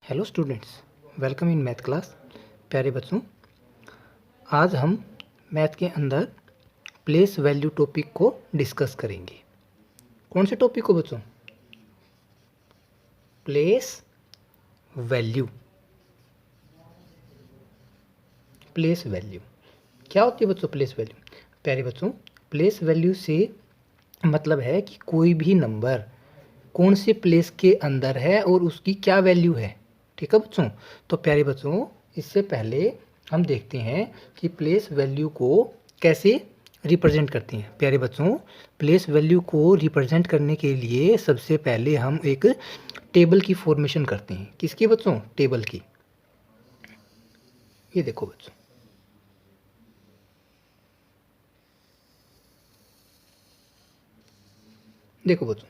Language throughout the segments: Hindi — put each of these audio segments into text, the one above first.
Hello students, welcome in math class. प्यारे बच्चों, आज हम मैथ के अंदर प्लेस वैल्यू टॉपिक को डिस्कस करेंगे। कौन से टॉपिक को बच्चों? Place value. प्लेस वैल्यू क्या होती है बच्चों? प्लेस वैल्यू, प्यारे बच्चों, प्लेस वैल्यू से मतलब है कि कोई भी नंबर कौन से प्लेस के अंदर है और उसकी क्या वैल्यू है। ठीक है बच्चों? तो प्यारे बच्चों, इससे पहले हम देखते हैं कि प्लेस वैल्यू को कैसे रिप्रेजेंट करते हैं। प्यारे बच्चों, प्लेस वैल्यू को रिप्रेजेंट करने के लिए सबसे पहले हम एक टेबल की फॉर्मेशन करते हैं। किसकी बच्चों? टेबल की। ये देखो बच्चों, देखो बच्चों,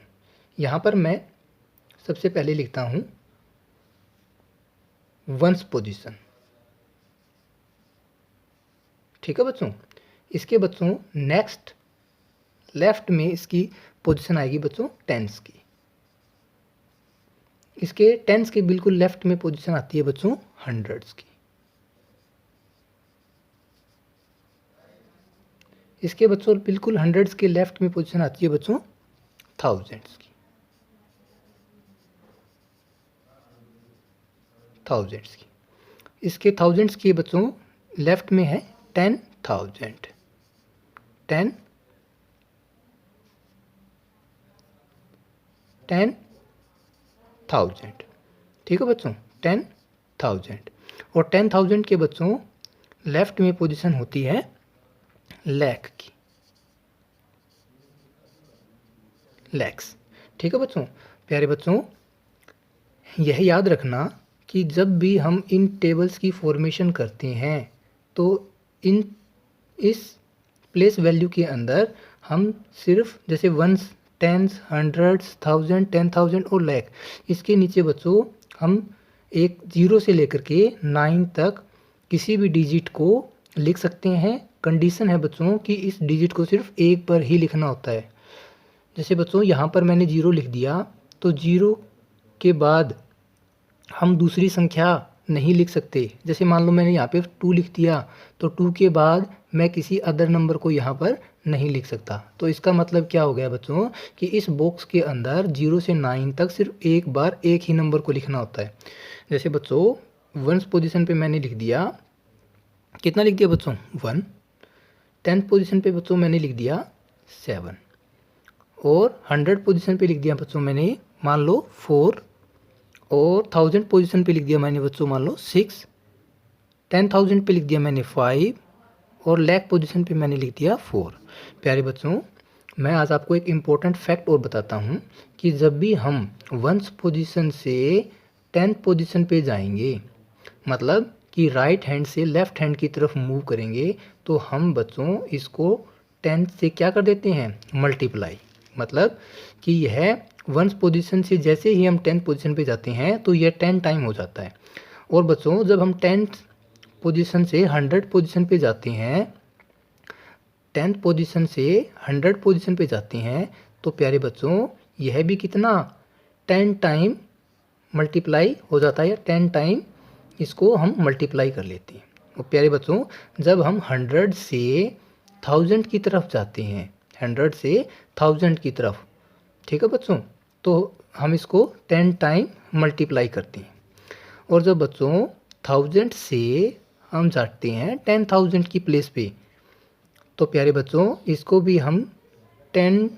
यहाँ पर मैं सबसे पहले लिखता हूँ वंस पोजीशन। ठीक है बच्चों? इसके बच्चों नेक्स्ट लेफ्ट में इसकी पोजीशन आएगी बच्चों टेंस की। इसके टेंस के बिल्कुल लेफ्ट में पोजीशन आती है बच्चों हंड्रेड्स की। इसके बच्चों बिल्कुल हंड्रेड्स के लेफ्ट में पोजीशन आती है बच्चों थाउजेंड्स की। थाउजेंड्स की। इसके थाउजेंड्स के बच्चों लेफ्ट में है 10,000। 10,000। ठीक है बच्चों? 10,000। और 10,000 के बच्चों लेफ्ट में पोजीशन होती है लैख की। लैक्स। ठीक है बच्चों? प्यारे बच्चों, यह याद रखना कि जब भी हम इन टेबल्स की फॉर्मेशन करते हैं तो इन इस प्लेस वैल्यू के अंदर हम सिर्फ जैसे वंस, टेंस, हंड्रेड्स, थाउजेंड, 10,000 और लैख, इसके नीचे बच्चों हम एक 0 से लेकर के 9 तक किसी भी डिजिट को लिख सकते हैं। कंडीशन है बच्चों कि इस डिजिट को सिर्फ एक बार ही लिखना होता है। जैसे बच्चों यहाँ पर मैंने 0 लिख दिया, तो 0 के बाद हम दूसरी संख्या नहीं लिख सकते। जैसे मान लो मैंने यहाँ पे 2 लिख दिया, तो 2 के बाद मैं किसी अदर नंबर को यहाँ पर नहीं लिख सकता। तो इसका मतलब क्या हो गया बच्चों कि इस बॉक्स के अंदर 0 से 9 तक सिर्फ एक बार एक ही नंबर को लिखना होता है। जैसे बच्चों वंस पोजीशन पे मैंने लिख दिया, कितना लिख दिया बच्चों? 1। 10th पोजीशन पे बच्चों मैंने लिख दिया 7। और 100 पोजीशन पे लिख दिया बच्चों मैंने मान लो 4। और 1000 पोजीशन पे लिख दिया मैंने बच्चों मान लो 6। 10,000 पे लिख दिया मैंने 5। और लैख पोजीशन पे मैंने लिख दिया 4। प्यारे बच्चों, मैं आज आपको एक इम्पोर्टेंट फैक्ट और बताता हूँ कि जब भी हम वंस पोजीशन से 10th पोजीशन पे जाएंगे, मतलब कि राइट हैंड से लेफ्ट हैंड की तरफ मूव करेंगे, तो हम बच्चों इसको 10 से क्या कर देते हैं? मल्टीप्लाई। मतलब कि यह वंस पोजीशन से जैसे ही हम 10th पोजीशन पे जाते हैं तो यह 10 टाइम हो जाता है। और बच्चों जब हम 10th पोजीशन से 100 पोजीशन पे जाते हैं, 10th पोजीशन से 100 पोजीशन पे जाते हैं, तो प्यारे बच्चों यह भी कितना 10 टाइम मल्टीप्लाई हो जाता है, या 10 टाइम इसको हम मल्टीप्लाई कर लेते हैं। और प्यारे बच्चों जब हम 100 से 1000 की तरफ जाते हैं, 100 से 1000 की तरफ, ठीक है बच्चों, तो हम इसको 10 टाइम मल्टीप्लाई करते हैं। और जब बच्चों 1000 से हम जाते हैं 10,000 की प्लेस पे, तो प्यारे बच्चों इसको भी हम 10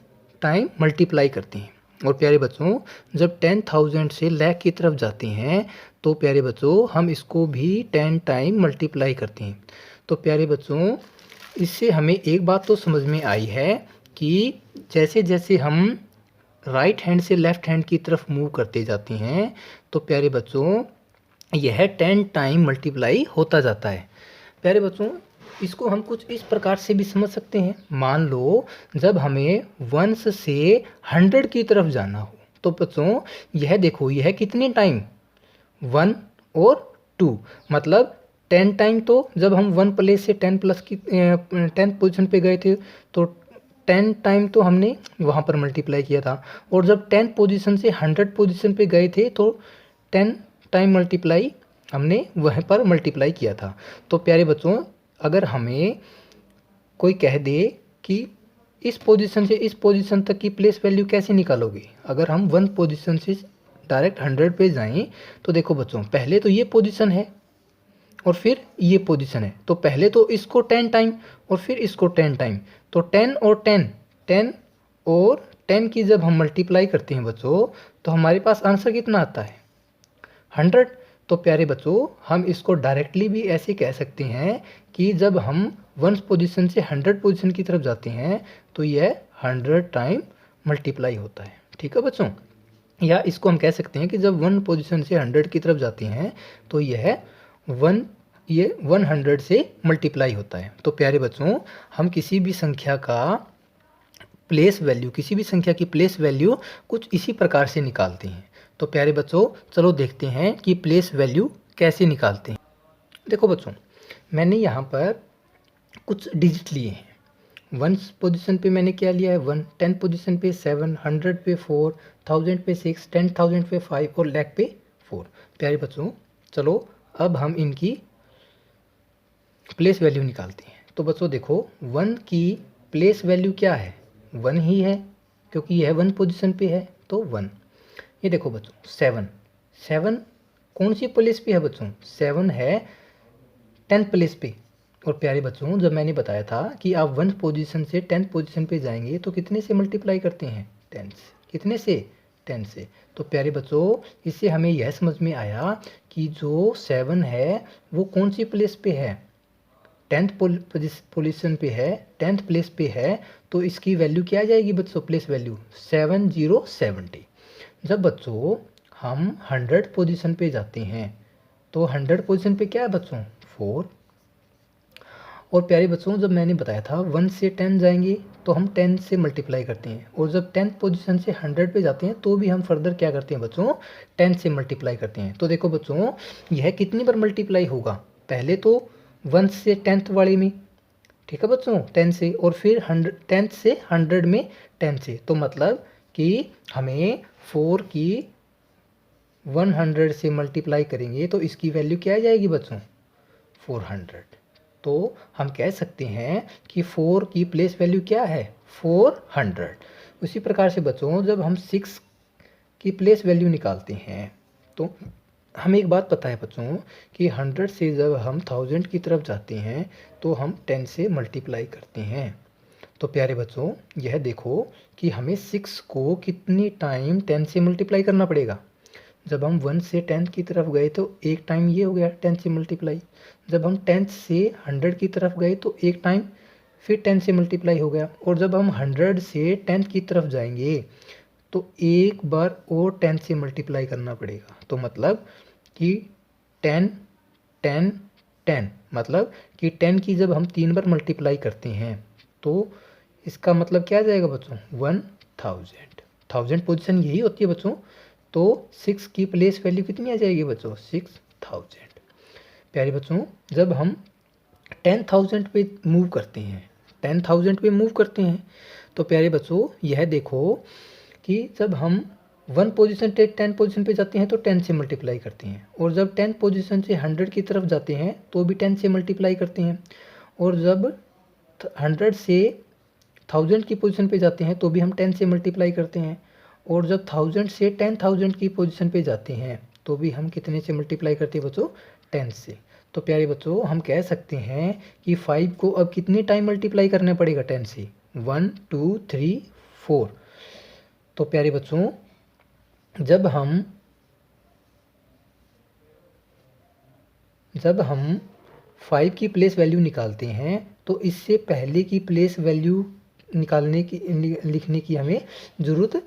टाइम मल्टीप्लाई करते हैं। और प्यारे बच्चों जब 10,000 से लैख की तरफ जाते हैं, तो प्यारे बच्चों हम इसको भी 10 टाइम मल्टीप्लाई करते हैं। तो प्यारे बच्चों इससे हमें एक बात तो समझ में आई है कि जैसे जैसे हम राइट हैंड से लेफ्ट हैंड की तरफ मूव करते जाते हैं, तो प्यारे बच्चों यह 10 टाइम मल्टीप्लाई होता जाता है। प्यारे बच्चों इसको हम कुछ इस प्रकार से भी समझ सकते हैं। मान लो जब हमें वंस से 100 की तरफ जाना हो, तो बच्चों यह देखो यह कितने टाइम 1 और 2, मतलब 10 टाइम। तो जब हम 1 प्लेस से 10 प्लस की 10th पोजीशन पे गए थे, तो 10 टाइम तो हमने वहाँ पर मल्टीप्लाई किया था। और जब 10th पोजीशन से 100 पोजीशन पे गए थे, तो 10 टाइम मल्टीप्लाई हमने वहीं पर मल्टीप्लाई किया था। तो प्यारे बच्चों, अगर हमें कोई कह दे कि इस पोजीशन से इस पोजीशन तक की प्लेस वैल्यू कैसे निकालोगे, अगर हम 1 पोजीशन से डायरेक्ट 100 पे जाएं तो देखो बच्चों, पहले तो ये पोजीशन है और फिर ये पोजीशन है, तो पहले तो इसको 10 टाइम और फिर इसको 10 टाइम, तो 10 और 10, 10 और 10 की जब हम मल्टीप्लाई करते हैं बच्चों, तो हमारे पास आंसर कितना आता है? 100। तो प्यारे बच्चों, हम इसको डायरेक्टली भी ऐसे कह सकते हैं कि जब हम 1 पोजीशन से 100 पोजीशन की तरफ जाते हैं तो यह 100 टाइम मल्टीप्लाई होता है। ठीक है बच्चों, या इसको हम कह सकते हैं कि जब 1 पोजीशन से 100 की तरफ जाते हैं तो यह 100 से मल्टीप्लाई होता है। तो प्यारे बच्चों, हम किसी भी संख्या की प्लेस वैल्यू कुछ इसी प्रकार से निकालते हैं। तो प्यारे बच्चों, चलो देखते हैं कि प्लेस वैल्यू कैसे निकालते हैं। देखो बच्चों, मैंने यहाँ पर कुछ डिजिट लिए हैं। 1 पोजीशन पे मैंने क्या लिया है? 1, 10 पोजीशन पे 7, 100 पे 4, 1000 पे 6, 10,000 पे 5 और लाख पे 4। प्यारे बच्चों, चलो अब हम इनकी प्लेस वैल्यू निकालते हैं। तो बच्चों देखो, 1 की प्लेस वैल्यू क्या है? 1 ही है, क्योंकि यह 1 पोजीशन पे है, तो 1। ये देखो बच्चों, 7 कौन सी प्लेस पे है बच्चों? 7 है 10th प्लेस पे। और प्यारे बच्चों, जब मैंने बताया था कि आप 1 पोजीशन से 10th पोजीशन पे जाएंगे तो कितने से मल्टीप्लाई करते हैं? 10 से। कितने से? 10 से। तो प्यारे बच्चों, इससे हमें यह समझ में आया कि जो 7 है वो कौन सी प्लेस पे है? 10th पोजीशन पे है, 10th प्लेस पे है, तो इसकी वैल्यू क्या आ जाएगी बच्चों? Place value 7070। जब बच्चों हम 100 पोजीशन पे जाते हैं तो 100 पोजीशन पे क्या है बच्चों? 4। और प्यारे बच्चों, जब मैंने बताया था 1 से 10 जाएंगे तो हम 10 से मल्टीप्लाई करते हैं, और जब 10th पोजीशन से 100 पे जाते हैं तो भी हम फर्दर क्या करते हैं बच्चों? 10 से मल्टीप्लाई करते हैं। तो देखो बच्चों, यह कितनी बार मल्टीप्लाई होगा? पहले तो 1 से 10th वाले में, ठीक है बच्चों, 10 से, और फिर 10th से 100 में 10 से। तो मतलब कि हमें 4 की 100 से मल्टीप्लाई करेंगे तो इसकी वैल्यू क्या आ जाएगी बच्चों? 400। तो हम कह सकते हैं कि 4 की प्लेस वैल्यू क्या है? 400। उसी प्रकार से बच्चों, जब हम 6 की प्लेस वैल्यू निकालते हैं तो हमें एक बात पता है बच्चों कि 100 से जब हम 1000 की तरफ जाते हैं तो हम 10 से मल्टीप्लाई करते हैं। तो प्यारे बच्चों, यह देखो कि हमें 6 को कितनी टाइम 10 से मल्टीप्लाई करना पड़ेगा। जब हम 1 से 10 की तरफ गए तो एक टाइम ये हो गया 10 से मल्टीप्लाई। जब हम 10 से 100 की तरफ गए तो एक टाइम फिर 10 से मल्टीप्लाई हो गया। और जब हम 100 से 10 की तरफ जाएंगे तो एक बार और 10 से मल्टीप्लाई करना पड़ेगा। तो मतलब कि 10, 10, 10, मतलब कि 10 की जब हम 3 बार मल्टीप्लाई करते हैं तो इसका मतलब क्या आ जाएगा बच्चों? 1000। 1000 पोजीशन यही होती है बच्चों। तो 6 की प्लेस वैल्यू कितनी आ जाएगी बच्चों? 6000। प्यारे बच्चों, जब हम 10,000 पे मूव करते हैं, 10,000 पे मूव करते हैं तो प्यारे बच्चों, यह देखो कि जब हम 1 पोजीशन से 10 पोजीशन पे जाते हैं तो 10 से मल्टीप्लाई करते हैं, और जब 10 पोजीशन से 100 की तरफ जाते हैं तो भी 10 से मल्टीप्लाई करते हैं, और जब 100 से 1000 की पोजीशन पे जाते हैं तो भी हम 10 से मल्टीप्लाई करते हैं, और जब 1000 से 10,000 की पोजीशन पे जाते हैं तो भी हम कितने से मल्टीप्लाई करते हैं बच्चों? 10 से। तो प्यारे बच्चों, हम कह सकते हैं कि 5 को अब कितने टाइम मल्टीप्लाई करना पड़ेगा 10 से? 1, 2, 3, 4। तो प्यारे बच्चों, जब हम 5 की प्लेस वैल्यू निकालते हैं तो इससे पहले की प्लेस वैल्यू लिखने की हमें ज़रूरत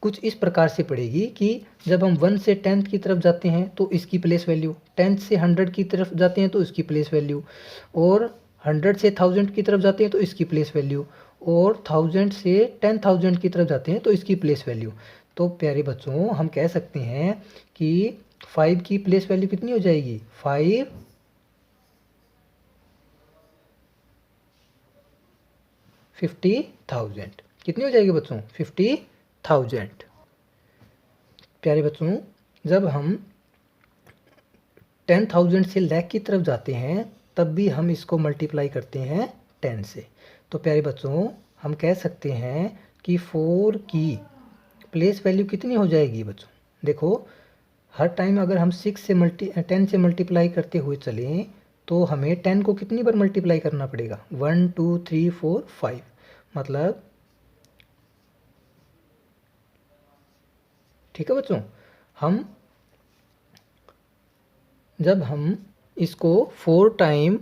कुछ इस प्रकार से पड़ेगी कि जब हम 1 से 10 की तरफ जाते हैं तो इसकी प्लेस वैल्यू, 10 से 100 की तरफ जाते हैं तो इसकी प्लेस वैल्यू, और 100 से 1000 की तरफ जाते हैं तो इसकी प्लेस वैल्यू, और 1000 से 10,000 की तरफ जाते हैं तो इसकी प्लेस वैल्यू। तो प्यारे बच्चों, हम कह सकते हैं कि 5 की प्लेस वैल्यू कितनी हो जाएगी? 50,000। कितनी हो जाएगी बच्चों? 50,000। प्यारे बच्चों, जब हम 10,000 से लाख की तरफ जाते हैं तब भी हम इसको मल्टीप्लाई करते हैं 10 से। तो प्यारे बच्चों हम कह सकते हैं कि 4 की प्लेस वैल्यू कितनी हो जाएगी बच्चों? देखो हर टाइम अगर हम 10 से मल्टीप्लाई करते हुए चलें तो हमें 10 को कितनी बार मल्टीप्लाई करना पड़ेगा? 1 2 3 4 5, मतलब ठीक है बच्चों। जब हम इसको 4 टाइम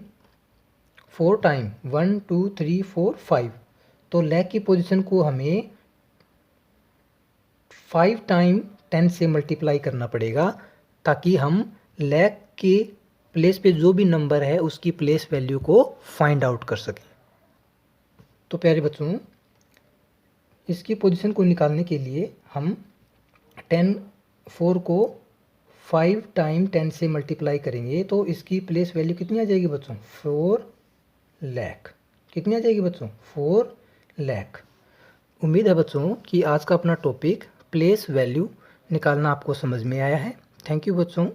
1 2 3 4 5, तो लाख की पोजीशन को हमें 5 टाइम 10 से मल्टीप्लाई करना पड़ेगा ताकि हम लाख के प्लेस पे जो भी नंबर है उसकी प्लेस वैल्यू को फाइंड आउट कर सकें। तो प्यारे बच्चों इसकी पोजीशन को निकालने के लिए हम 4 को 5 टाइम 10 से मल्टीप्लाई करेंगे तो इसकी प्लेस वैल्यू कितनी आ जाएगी बच्चों? 4 लाख। कितनी आ जाएगी बच्चों? 4 लाख। उम्मीद है बच्चों कि आज का अपना टॉपिक प्लेस वैल्यू निकालना आपको समझ में आया है। थैंक यू बच्चों।